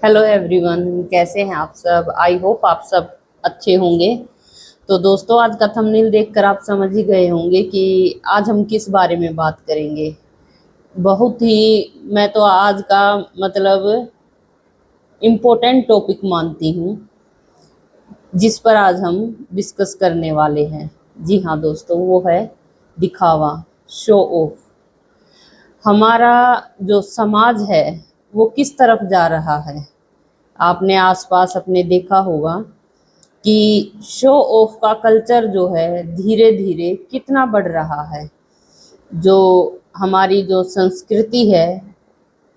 Hello everyone, कैसे हैं आप सब। आई होप आप सब अच्छे होंगे। तो दोस्तों, आज का थंबनेल देखकर आप समझ ही गए होंगे कि आज हम किस बारे में बात करेंगे। बहुत ही मैं तो आज का मतलब इम्पोर्टेंट टॉपिक मानती हूँ जिस पर आज हम डिस्कस करने वाले हैं। जी हाँ दोस्तों, वो है दिखावा, शो ऑफ। हमारा जो समाज है वो किस तरफ जा रहा है। आपने आसपास अपने देखा होगा कि शो ऑफ का कल्चर जो है धीरे धीरे कितना बढ़ रहा है। जो हमारी जो संस्कृति है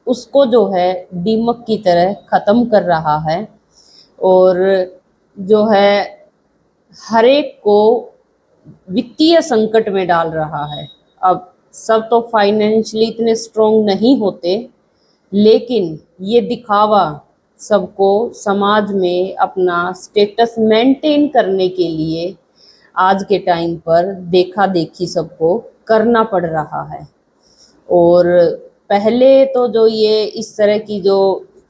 उसको जो है दीमक की तरह ख़त्म कर रहा है और जो है हर एक को वित्तीय संकट में डाल रहा है। अब सब तो फाइनेंशियली इतने स्ट्रोंग नहीं होते, लेकिन ये दिखावा सबको समाज में अपना स्टेटस मेंटेन करने के लिए आज के टाइम पर देखा देखी सबको करना पड़ रहा है। और पहले तो जो ये इस तरह की जो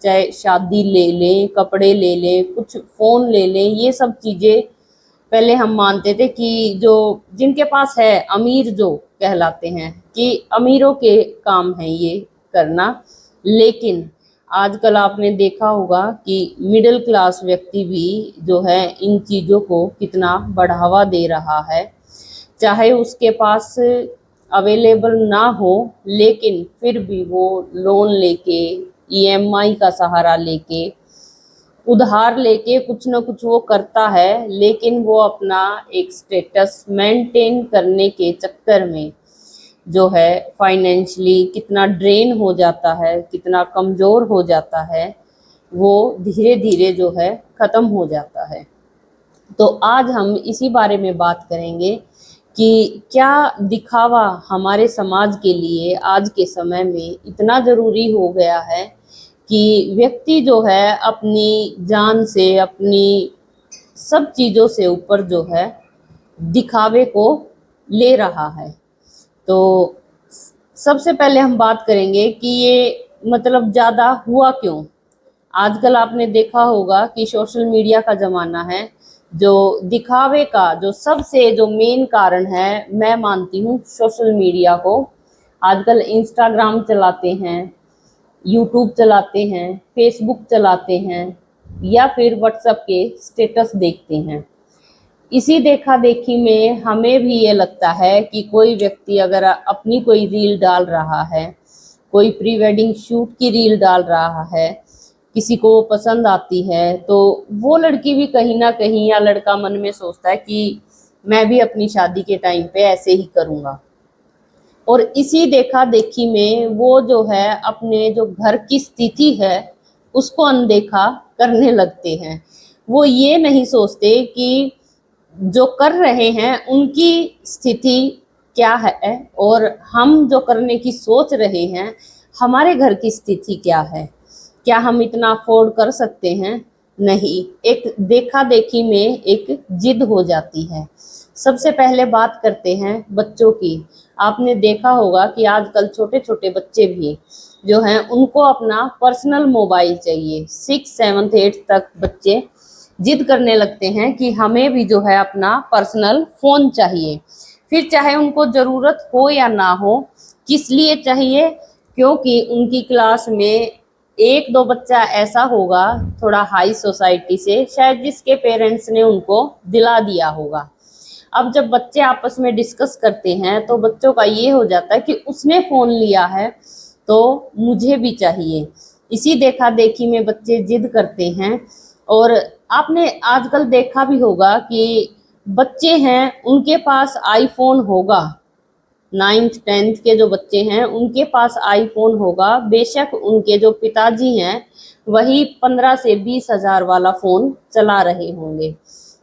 चाहे शादी ले लें, कपड़े ले लें, कुछ फ़ोन ले लें, ये सब चीज़ें पहले हम मानते थे कि जो जिनके पास है, अमीर जो कहलाते हैं कि अमीरों के काम है ये करना। लेकिन आजकल आपने देखा होगा कि मिडिल क्लास व्यक्ति भी जो है इन चीज़ों को कितना बढ़ावा दे रहा है। चाहे उसके पास अवेलेबल ना हो, लेकिन फिर भी वो लोन लेके, ईएमआई का सहारा लेके, उधार लेके कुछ ना कुछ वो करता है। लेकिन वो अपना एक स्टेटस मेंटेन करने के चक्कर में जो है फाइनेंशियली कितना ड्रेन हो जाता है, कितना कमज़ोर हो जाता है, वो धीरे धीरे जो है ख़त्म हो जाता है। तो आज हम इसी बारे में बात करेंगे कि क्या दिखावा हमारे समाज के लिए आज के समय में इतना ज़रूरी हो गया है कि व्यक्ति जो है अपनी जान से, अपनी सब चीज़ों से ऊपर जो है दिखावे को ले रहा है। तो सबसे पहले हम बात करेंगे कि ये मतलब ज़्यादा हुआ क्यों। आजकल आपने देखा होगा कि सोशल मीडिया का ज़माना है। जो दिखावे का जो सबसे जो मेन कारण है, मैं मानती हूँ सोशल मीडिया को। आजकल इंस्टाग्राम चलाते हैं, यूट्यूब चलाते हैं, फेसबुक चलाते हैं या फिर व्हाट्सएप के स्टेटस देखते हैं। इसी देखा देखी में हमें भी ये लगता है कि कोई व्यक्ति अगर अपनी कोई रील डाल रहा है, कोई प्री वेडिंग शूट की रील डाल रहा है, किसी को वो पसंद आती है, तो वो लड़की भी कहीं ना कहीं या लड़का मन में सोचता है कि मैं भी अपनी शादी के टाइम पे ऐसे ही करूँगा। और इसी देखा देखी में वो जो है अपने जो घर की स्थिति है उसको अनदेखा करने लगते हैं। वो ये नहीं सोचते कि जो कर रहे हैं उनकी स्थिति क्या है और हम जो करने की सोच रहे हैं हमारे घर की स्थिति क्या है। क्या हम इतना अफोर्ड कर सकते हैं? नहीं। एक देखा देखी में एक जिद हो जाती है। सबसे पहले बात करते हैं बच्चों की। आपने देखा होगा कि आजकल छोटे छोटे बच्चे भी जो हैं उनको अपना पर्सनल मोबाइल चाहिए। 6, 7, 8 तक बच्चे जिद करने लगते हैं कि हमें भी जो है अपना पर्सनल फ़ोन चाहिए। फिर चाहे उनको ज़रूरत हो या ना हो, किस लिए चाहिए? क्योंकि उनकी क्लास में एक दो बच्चा ऐसा होगा थोड़ा हाई सोसाइटी से, शायद जिसके पेरेंट्स ने उनको दिला दिया होगा। अब जब बच्चे आपस में डिस्कस करते हैं तो बच्चों का ये हो जाता है कि उसने फ़ोन लिया है तो मुझे भी चाहिए। इसी देखा देखी में बच्चे जिद करते हैं। और आपने आजकल देखा भी होगा कि बच्चे हैं उनके पास आईफोन होगा, 9th 10th के जो बच्चे हैं उनके पास आईफोन होगा। बेशक उनके जो पिताजी हैं वही 15 से 20 हज़ार वाला फ़ोन चला रहे होंगे,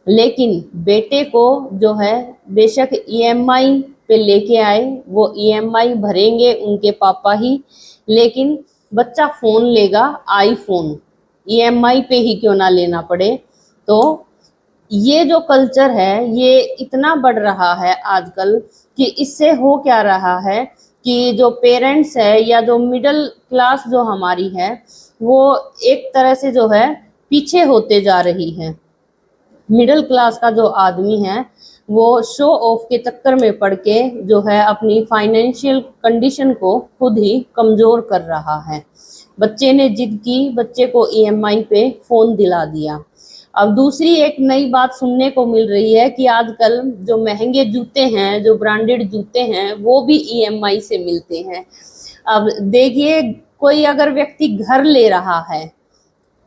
लेकिन बेटे को जो है बेशक ईएमआई पे लेके आए, वो ईएमआई भरेंगे उनके पापा ही, लेकिन बच्चा फ़ोन लेगा आईफोन, ईएमआई पे ही क्यों ना लेना पड़े। तो ये जो कल्चर है ये इतना बढ़ रहा है आजकल कि इससे हो क्या रहा है कि जो पेरेंट्स है या जो मिडिल क्लास जो हमारी है वो एक तरह से जो है पीछे होते जा रही है। मिडिल क्लास का जो आदमी है वो शो ऑफ के चक्कर में पड़ के जो है अपनी फाइनेंशियल कंडीशन को खुद ही कमजोर कर रहा है। बच्चे ने जिद की, बच्चे को ईएमआई पे फोन दिला दिया। अब दूसरी एक नई बात सुनने को मिल रही है कि आजकल जो महंगे जूते हैं, जो ब्रांडेड जूते हैं, वो भी ईएमआई से मिलते हैं। अब देखिए, कोई अगर व्यक्ति घर ले रहा है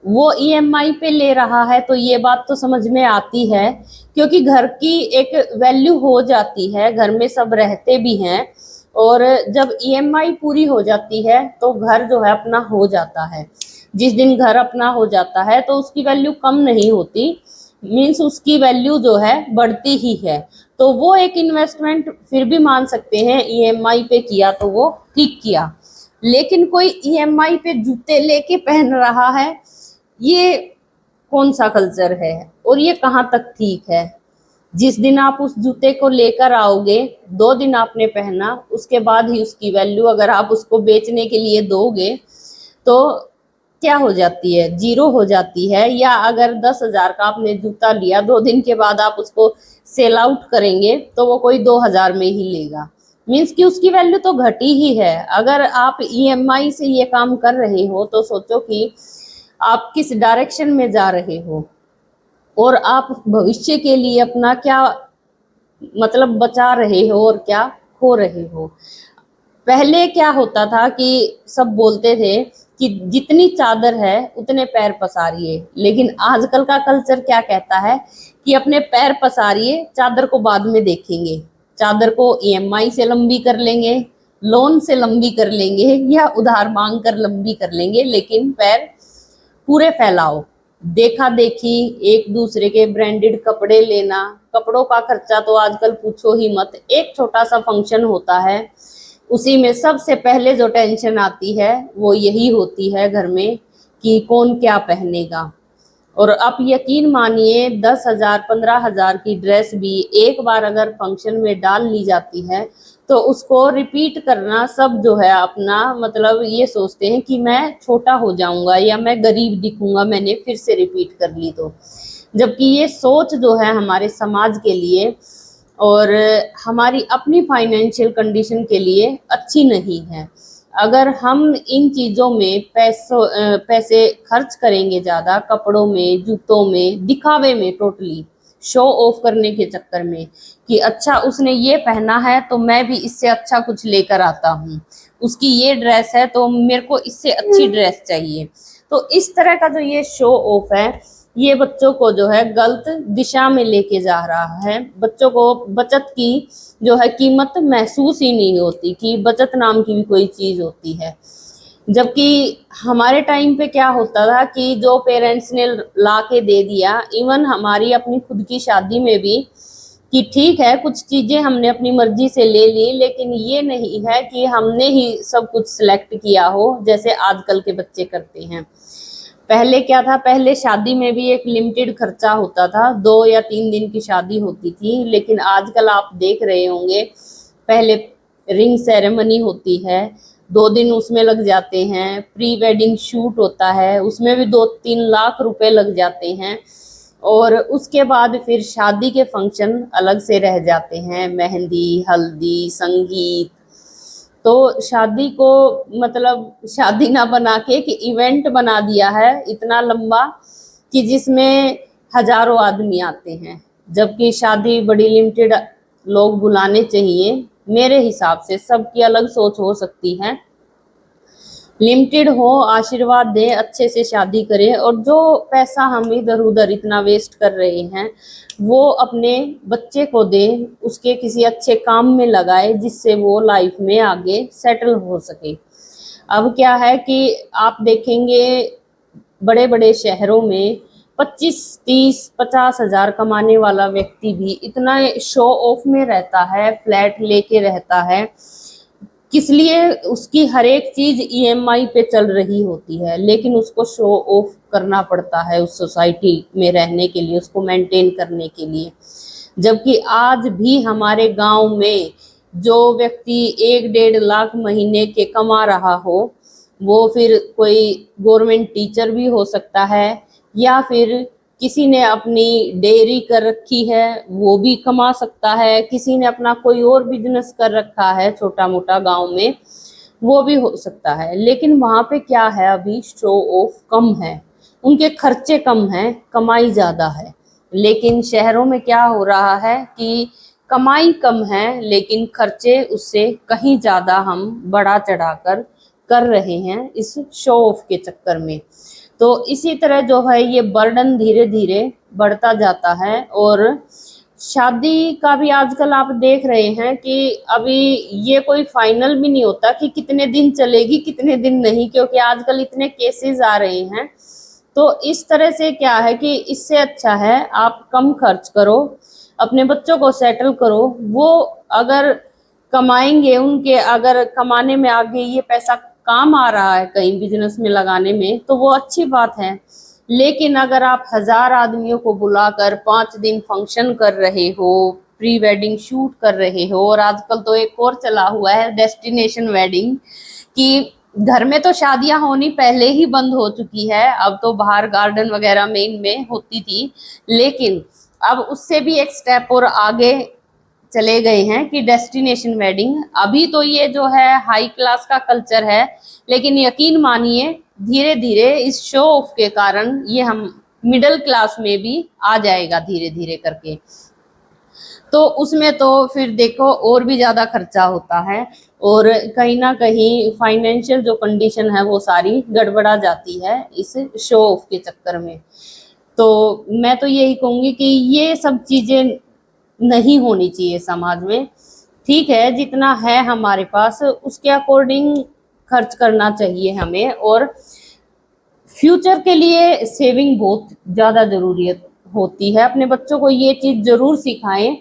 वो ईएमआई पे ले रहा है तो ये बात तो समझ में आती है, क्योंकि घर की एक वैल्यू हो जाती है, घर में सब रहते भी हैं, और जब ईएमआई पूरी हो जाती है तो घर जो है अपना हो जाता है। जिस दिन घर अपना हो जाता है तो उसकी वैल्यू कम नहीं होती, मीन्स उसकी वैल्यू जो है बढ़ती ही है। तो वो एक इन्वेस्टमेंट फिर भी मान सकते हैं, ईएमआई पे किया तो वो ठीक किया। लेकिन कोई ईएमआई पे जूते लेके पहन रहा है, ये कौन सा कल्चर है और ये कहाँ तक ठीक है? जिस दिन आप उस जूते को लेकर आओगे, 2 दिन आपने पहना, उसके बाद ही उसकी वैल्यू अगर आप उसको बेचने के लिए दोगे तो क्या हो जाती है? 0 हो जाती है। या अगर 10,000 का आपने जूता लिया, 2 दिन के बाद आप उसको सेल आउट करेंगे तो वो कोई 2,000 में ही लेगा, मीन्स कि उसकी वैल्यू तो घटी ही है। अगर आप ईएमआई से ये काम कर रहे हो तो सोचो कि आप किस डायरेक्शन में जा रहे हो और आप भविष्य के लिए अपना क्या मतलब बचा रहे हो और क्या खो रहे हो। पहले क्या होता था कि सब बोलते थे कि जितनी चादर है उतने पैर पसारिए, लेकिन आजकल का कल्चर क्या कहता है कि अपने पैर पसारिए, चादर को बाद में देखेंगे। चादर को ईएमआई से लंबी कर लेंगे, लोन से लंबी कर लेंगे या उधार मांग कर लंबी कर लेंगे, लेकिन पैर पूरे फैलाओ। देखा देखी, एक दूसरे के ब्रांडेड कपड़े लेना, कपड़ों का खर्चा तो आजकल पूछो ही मत। एक छोटा सा फंक्शन होता है, उसी में सबसे पहले जो टेंशन आती है वो यही होती है घर में कि कौन क्या पहनेगा। और आप यकीन मानिए, 10,000 15,000 की ड्रेस भी एक बार अगर फंक्शन में डाल ली जाती है तो उसको रिपीट करना सब जो है अपना मतलब ये सोचते हैं कि मैं छोटा हो जाऊंगा या मैं गरीब दिखूंगा, मैंने फिर से रिपीट कर ली तो। जबकि ये सोच जो है हमारे समाज के लिए और हमारी अपनी फाइनेंशियल कंडीशन के लिए अच्छी नहीं है। अगर हम इन चीज़ों में पैसे खर्च करेंगे ज़्यादा, कपड़ों में, जूतों में, दिखावे में, टोटली शो ऑफ करने के चक्कर में कि अच्छा उसने ये पहना है तो मैं भी इससे अच्छा कुछ लेकर आता हूँ, उसकी ये ड्रेस है तो मेरे को इससे अच्छी ड्रेस चाहिए, तो इस तरह का जो ये शो ऑफ है ये बच्चों को जो है गलत दिशा में लेके जा रहा है। बच्चों को बचत की जो है कीमत महसूस ही नहीं होती कि बचत नाम की भी कोई चीज होती है। जबकि हमारे टाइम पे क्या होता था कि जो पेरेंट्स ने ला के दे दिया, इवन हमारी अपनी खुद की शादी में भी, कि ठीक है कुछ चीजें हमने अपनी मर्जी से ले ली, लेकिन ये नहीं है कि हमने ही सब कुछ सिलेक्ट किया हो जैसे आजकल के बच्चे करते हैं। पहले क्या था, पहले शादी में भी एक लिमिटेड खर्चा होता था, 2 या 3 दिन की शादी होती थी, लेकिन आजकल आप देख रहे होंगे पहले रिंग सेरेमनी होती है, 2 दिन उसमें लग जाते हैं, प्री वेडिंग शूट होता है उसमें भी 2-3 लाख रुपए लग जाते हैं, और उसके बाद फिर शादी के फंक्शन अलग से रह जाते हैं, मेहंदी, हल्दी, संगीत। तो शादी को मतलब शादी ना बना के कि इवेंट बना दिया है इतना लंबा कि जिसमें हजारों आदमी आते हैं, जबकि शादी बड़ी लिमिटेड लोग बुलाने चाहिए। मेरे हिसाब से सबकी अलग सोच हो सकती है, लिमिटेड हो, आशीर्वाद दे, अच्छे से शादी करें, और जो पैसा हम इधर उधर इतना वेस्ट कर रहे हैं वो अपने बच्चे को दे, उसके किसी अच्छे काम में लगाए जिससे वो लाइफ में आगे सेटल हो सके। अब क्या है कि आप देखेंगे बड़े बड़े शहरों में 25, 30, 50,000 कमाने वाला व्यक्ति भी इतना शो ऑफ में रहता है, फ्लैट लेके रहता है, किस लिए? उसकी हर एक चीज ईएमआई पे चल रही होती है, लेकिन उसको शो ऑफ करना पड़ता है उस सोसाइटी में रहने के लिए, उसको मेंटेन करने के लिए। जबकि आज भी हमारे गांव में जो व्यक्ति 1-1.5 लाख महीने के कमा रहा हो, वो फिर कोई गवर्नमेंट टीचर भी हो सकता है, या फिर किसी ने अपनी डेयरी कर रखी है वो भी कमा सकता है, किसी ने अपना कोई और बिजनेस कर रखा है छोटा मोटा गांव में, वो भी हो सकता है। लेकिन वहां पे क्या है, अभी शो ऑफ कम है, उनके खर्चे कम हैं, कमाई ज्यादा है। लेकिन शहरों में क्या हो रहा है कि कमाई कम है लेकिन खर्चे उससे कहीं ज्यादा हम बढ़ा चढ़ाकर कर रहे हैं इस शो ऑफ के चक्कर में। तो इसी तरह जो है ये बर्डन धीरे धीरे बढ़ता जाता है। और शादी का भी आजकल आप देख रहे हैं कि अभी ये कोई फाइनल भी नहीं होता कि कितने दिन चलेगी कितने दिन नहीं, क्योंकि आजकल इतने केसेस आ रहे हैं। तो इस तरह से क्या है कि इससे अच्छा है आप कम खर्च करो, अपने बच्चों को सेटल करो। वो अगर कमाएंगे, उनके अगर कमाने में आगे ये पैसा काम आ रहा है कहीं बिजनेस में लगाने में, तो वो अच्छी बात है। लेकिन अगर आप 1000 आदमियों को बुलाकर 5 दिन फंक्शन कर रहे हो, प्री वेडिंग शूट कर रहे हो, और आजकल तो एक और चला हुआ है डेस्टिनेशन वेडिंग, कि घर में तो शादियां होनी पहले ही बंद हो चुकी है, अब तो बाहर गार्डन वगैरह में इनमें होती थी, लेकिन अब उससे भी एक स्टेप और आगे चले गए हैं कि डेस्टिनेशन वेडिंग। अभी तो ये जो है हाई क्लास का कल्चर है, लेकिन यकीन मानिए धीरे धीरे इस शो ऑफ के कारण ये हम मिडिल क्लास में भी आ जाएगा धीरे धीरे करके। तो उसमें तो फिर देखो और भी ज्यादा खर्चा होता है, और कहीं ना कहीं फाइनेंशियल जो कंडीशन है वो सारी गड़बड़ा जाती है इस शो ऑफ के चक्कर में। तो मैं तो यही कहूंगी कि ये सब चीजें नहीं होनी चाहिए समाज में। ठीक है, जितना है हमारे पास उसके अकॉर्डिंग खर्च करना चाहिए हमें, और फ्यूचर के लिए सेविंग बहुत ज़्यादा जरूरी होती है। अपने बच्चों को ये चीज़ जरूर सिखाएं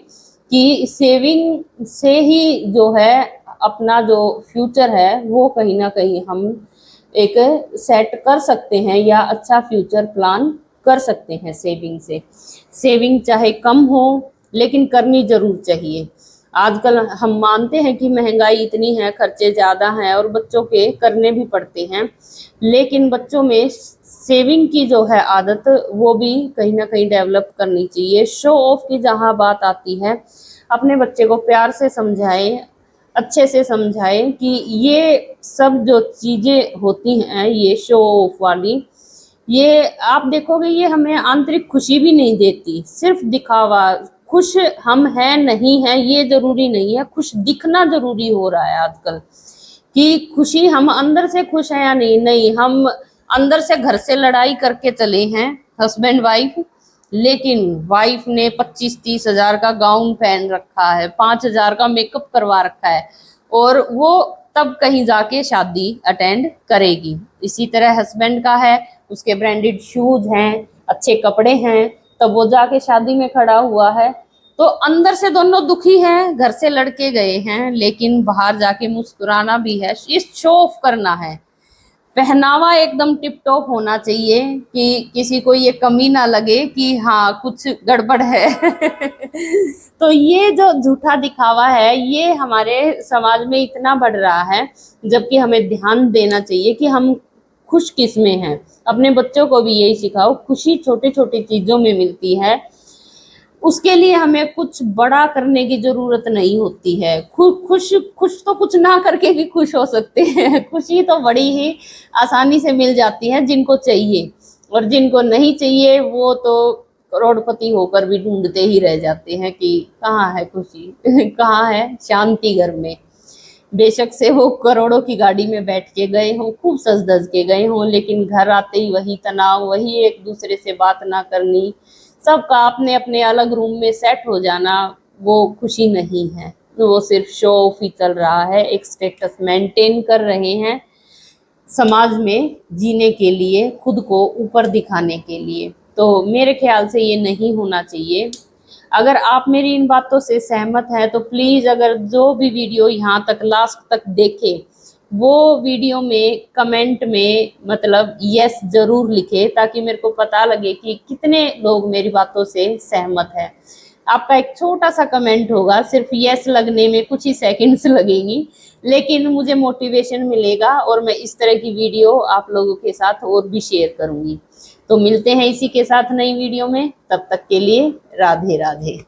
कि सेविंग से ही जो है अपना जो फ्यूचर है वो कहीं ना कहीं हम एक सेट कर सकते हैं, या अच्छा फ्यूचर प्लान कर सकते हैं सेविंग से। सेविंग चाहे कम हो लेकिन करनी जरूर चाहिए। आजकल हम मानते हैं कि महंगाई इतनी है, खर्चे ज़्यादा हैं और बच्चों के करने भी पड़ते हैं, लेकिन बच्चों में सेविंग की जो है आदत वो भी कहीं ना कहीं डेवलप करनी चाहिए। शो ऑफ की जहाँ बात आती है, अपने बच्चे को प्यार से समझाएं, अच्छे से समझाएं कि ये सब जो चीज़ें होती हैं ये शो ऑफ वाली, ये आप देखोगे ये हमें आंतरिक खुशी भी नहीं देती, सिर्फ दिखावा। खुश हम हैं नहीं हैं ये जरूरी नहीं है, खुश दिखना जरूरी हो रहा है आजकल, कि खुशी हम अंदर से खुश हैं या नहीं। नहीं, हम अंदर से घर से लड़ाई करके चले हैं हस्बैंड वाइफ, लेकिन वाइफ ने 25-30 हजार का गाउन पहन रखा है, 5 हजार का मेकअप करवा रखा है, और वो तब कहीं जाके शादी अटेंड करेगी। इसी तरह हस्बैंड का है, उसके ब्रांडेड शूज हैं, अच्छे कपड़े हैं, तब वो जाके शादी में खड़ा हुआ है। तो अंदर से दोनों दुखी हैं, घर से लड़के गए हैं, लेकिन बाहर जाके मुस्कुराना भी है, इस शो ऑफ करना है। पहनावा एकदम टिप टॉप होना चाहिए कि किसी को ये कमी ना लगे कि हाँ कुछ गड़बड़ है। तो ये जो झूठा दिखावा है ये हमारे समाज में इतना बढ़ रहा है, जबकि हमें ध्यान देना चाहिए कि हम खुश किस में हैं। अपने बच्चों को भी यही सिखाओ, खुशी छोटी छोटी चीजों में मिलती है, उसके लिए हमें कुछ बड़ा करने की जरूरत नहीं होती है। खुश खुश तो कुछ ना करके भी खुश हो सकते हैं। खुशी तो बड़ी ही आसानी से मिल जाती है जिनको चाहिए, और जिनको नहीं चाहिए वो तो करोड़पति होकर भी ढूंढते ही रह जाते हैं कि कहाँ है खुशी, कहाँ है शांति घर में। बेशक से वो करोड़ों की गाड़ी में बैठ के गए हों, खूब सज धज के गए हों, लेकिन घर आते ही वही तनाव, वही एक दूसरे से बात ना करनी, सबका अपने अपने अलग रूम में सेट हो जाना, वो खुशी नहीं है। वो सिर्फ शो ऑफ ही चल रहा है, एक स्टेटस मेंटेन कर रहे हैं समाज में जीने के लिए, खुद को ऊपर दिखाने के लिए। तो मेरे ख्याल से ये नहीं होना चाहिए। अगर आप मेरी इन बातों से सहमत हैं तो प्लीज़, अगर जो भी वीडियो यहाँ तक लास्ट तक देखे वो वीडियो में कमेंट में मतलब यस जरूर लिखे, ताकि मेरे को पता लगे कि कितने लोग मेरी बातों से सहमत हैं। आपका एक छोटा सा कमेंट होगा, सिर्फ यस लगने में कुछ ही सेकंड्स लगेंगी, लेकिन मुझे मोटिवेशन मिलेगा और मैं इस तरह की वीडियो आप लोगों के साथ और भी शेयर करूंगी। तो मिलते हैं इसी के साथ नई वीडियो में, तब तक के लिए राधे राधे।